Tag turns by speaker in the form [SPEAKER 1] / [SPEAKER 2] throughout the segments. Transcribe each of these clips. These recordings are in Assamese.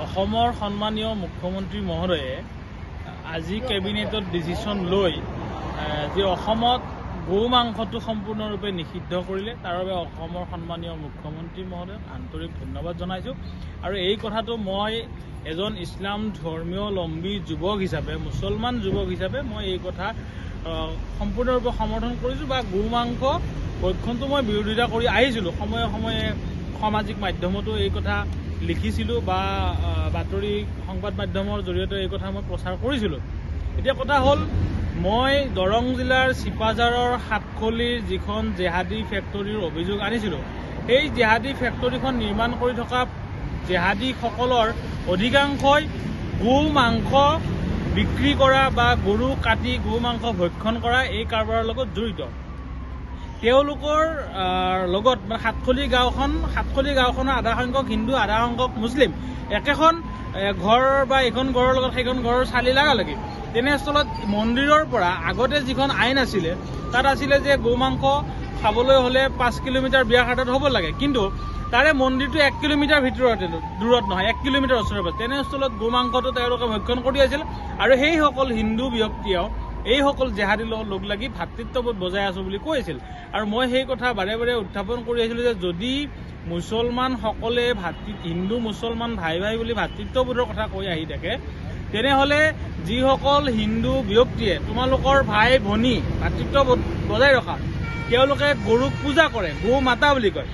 [SPEAKER 1] অসমৰ সন্মানীয় মুখ্যমন্ত্ৰী মহোদয়ে আজি কেবিনেটত ডিচিশ্যন লৈ যে অসমত গো মাংসটো সম্পূৰ্ণৰূপে নিষিদ্ধ কৰিলে তাৰ বাবে অসমৰ সন্মানীয় মুখ্যমন্ত্ৰী মহোদয়ক আন্তৰিক ধন্যবাদ জনাইছোঁ। আৰু এই কথাটো মই এজন ইছলাম ধৰ্মীয়লম্বী যুৱক হিচাপে মুছলমান যুৱক হিচাপে মই এই কথা সম্পূৰ্ণৰূপে সমৰ্থন কৰিছোঁ বা গো মাংস ভক্ষণটো মই বিৰোধিতা কৰি আহিছিলোঁ। সময়ে সময়ে সামাজিক মাধ্যমতো এই কথা লিখিছিলোঁ বা বাতৰি সংবাদ মাধ্যমৰ জৰিয়তে এই কথা মই প্ৰচাৰ কৰিছিলোঁ। এতিয়া কথা হ'ল মই দৰং জিলাৰ চিপাঝাৰৰ সাতখলিৰ যিখন জেহাদী ফেক্টৰীৰ অভিযোগ আনিছিলোঁ, সেই জেহাদী ফেক্টৰীখন নিৰ্মাণ কৰি থকা জেহাদীসকলৰ অধিকাংশই গো মাংস বিক্ৰী কৰা বা গৰু কাটি গো মাংস ভক্ষণ কৰা এই কাৰবাৰৰ লগত জড়িত। তেওঁলোকৰ লগত মানে সাতখলি গাঁওখনৰ আধা সংখ্যক হিন্দু আধা সংখ্যক মুছলিম একেখন ঘৰ বা এখন ঘৰৰ লগত সেইখন ঘৰৰ চালি লাগালাগি। তেনেস্থলত মন্দিৰৰ পৰা আগতে যিখন আইন আছিলে তাত আছিলে যে গো মাংস খাবলৈ হ'লে 5 কিলোমিটাৰ বিয়াঘাটত হ'ব লাগে, কিন্তু তাৰে মন্দিৰটো 1 কিলোমিটাৰ দূৰত নহয়, 1 কিলোমিটাৰ ওচৰে পাজৰে। তেনেস্থলত গো মাংসটো তেওঁলোকে ভক্ষণ কৰি আছিল আৰু সেইসকল হিন্দু ব্যক্তিয়েও এইসকল জেহাদীৰ লগত লগ লাগি ভাতৃত্ববোধ বজাই আছো বুলি কৈছিল। আৰু মই সেই কথা বাৰে বাৰে উত্থাপন কৰি আহিছিলোঁ যে যদি মুছলমানসকলে হিন্দু মুছলমান ভাই ভাই বুলি ভাতৃত্ববোধৰ কথা কৈ আহি থাকে, তেনেহ'লে যিসকল হিন্দু ব্যক্তিয়ে তোমালোকৰ ভাই ভনী ভাতৃত্ববোধ বজাই ৰখা, তেওঁলোকে গৰুক পূজা কৰে, গো মাতা বুলি কয়,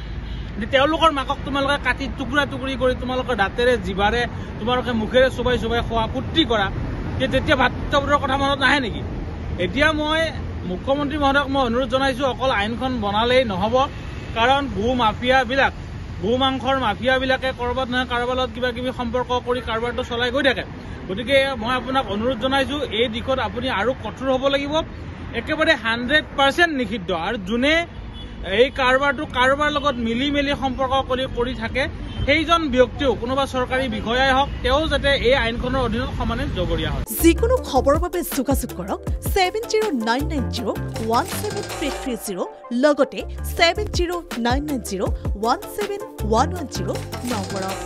[SPEAKER 1] তেওঁলোকৰ মাকক তোমালোকে কাটি টুকুৰা টুকুৰি কৰি তোমালোকৰ দাঁতেৰে জিভাৰে তোমালোকে মুখেৰে চুবাই চুবাই খোৱা পুত্ৰী কৰা, তেতিয়া ভাতৃত্ববোধৰ কথা মনত নাহে নেকি? এতিয়া মই মুখ্যমন্ত্ৰী মহোদয়ক মই অনুৰোধ জনাইছোঁ, অকল আইনখন বনালেই নহ'ব, কাৰণ গো মাংসৰ মাফিয়াবিলাকে ক'ৰবাত নহয় কাৰোবাৰ লগত কিবা কিবি সম্পৰ্ক কৰি কাৰোবাৰটো চলাই গৈ থাকে। গতিকে মই আপোনাক অনুৰোধ জনাইছোঁ এই দিশত আপুনি আৰু কঠোৰ হ'ব লাগিব, একেবাৰে 100% নিষিদ্ধ। আৰু যোনে এই কাৰোবাৰ লগত মিলি মেলি সম্পৰ্ক কৰি থাকে সেইজন ব্যক্তিও কোনোবা চৰকাৰী বিষয়াই হওক তেওঁ যাতে এই আইনখনৰ অধীনত সমানে জগৰীয়া হয়।
[SPEAKER 2] যিকোনো খবৰৰ বাবে যোগাযোগ কৰক 7099017330 লগতে 7099017110 নম্বৰত।